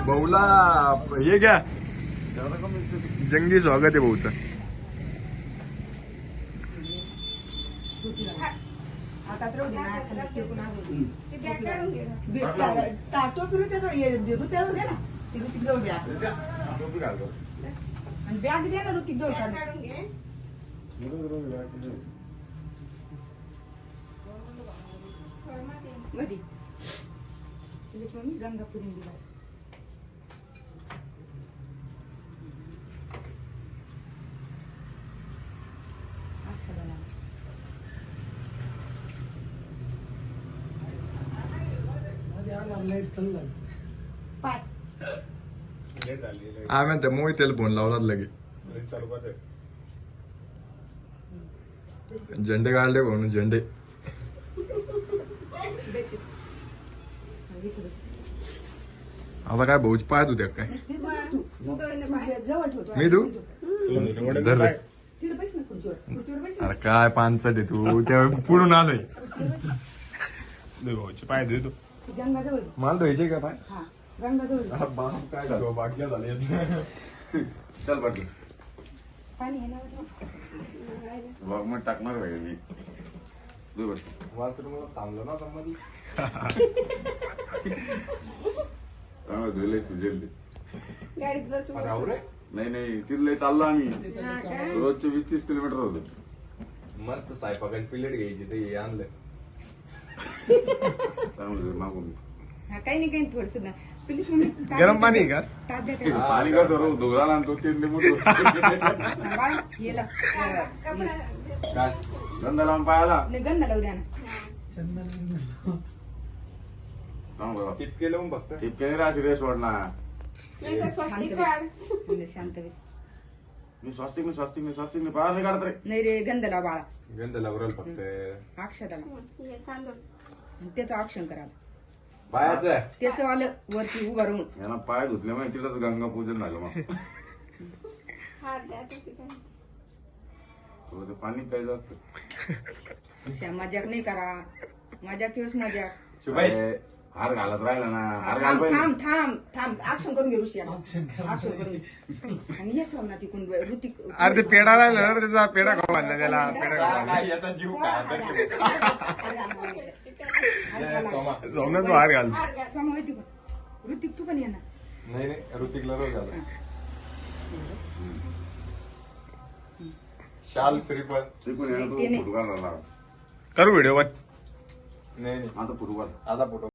भाऊला हे घ्या, जंगी स्वागत आहे भाऊचं. बॅग द्या ना ऋतिक जवळ काढून मधी गंगा पूजन दिला. आम्ही त्या मोहितेला फोन लावला लगे, झेंडे काढले म्हणून झेंडे. आता काय भाऊच पाहत होत्या काय मी तू अरे काय पानसट आहे तू, त्या पुढून आलोय. भाऊचे पाय धुतो मला धुवायचे का पाय? काय झालं बाटल्या झाले. चल बाटली मग टाकणार पाहिजे मी वासरूम थांबलो ना मध्ये धुले सुजेल गाडीत बसून नाही तिथलं चाललो आम्ही रोजचे 20-30 किलोमीटर होतो. मस्त सायपाकाची प्लेट घ्यायची ते आणलं चांगलं मागून काही नाही थोडस गरम पाणी का पाणी करतो रोज धुरा आणतो तिथले मोठं काय गंध लावून पायाला गंध लावू द्या ना. टिपके लावून बघतो टिपके राशी रेस वाढणार. शांत मी स्वास्तिक बाहेर नाही काढत रे. नाही रे गंध लाव बाळा, गंध लावराल फक्त अक्षताला त्याचं ऑप्शन करा. पायाचं त्याचं आलं वरती उभं राहून यांना पाय धुतले माहिती तिथंच गंगा पूजन झालं. मग थोडं पाणी काय जास्त मजाक नाही करा, मजाक दिवस मजाक. हार घालत राहिला ना, हार घाल थांब ऍक्शन करून घे ऋषी, ऍक्शन करून घे. आणि हे सोमना तिकून ऋतिक अरे ते पेढा राहिला ना त्याचा पेढा खाऊ घालला त्याला पेढा याचा जीव काय सोमना तू हार घाल. सोमा होती का ऋतिक तू पण ये ना. नाही ऋतिकला रोज झालं शाल श्रीफळ शिकून ये ना तू ते नाही. फोटो काढायला करू व्हिडिओ नाही आता फोटो काढ. आता फोटो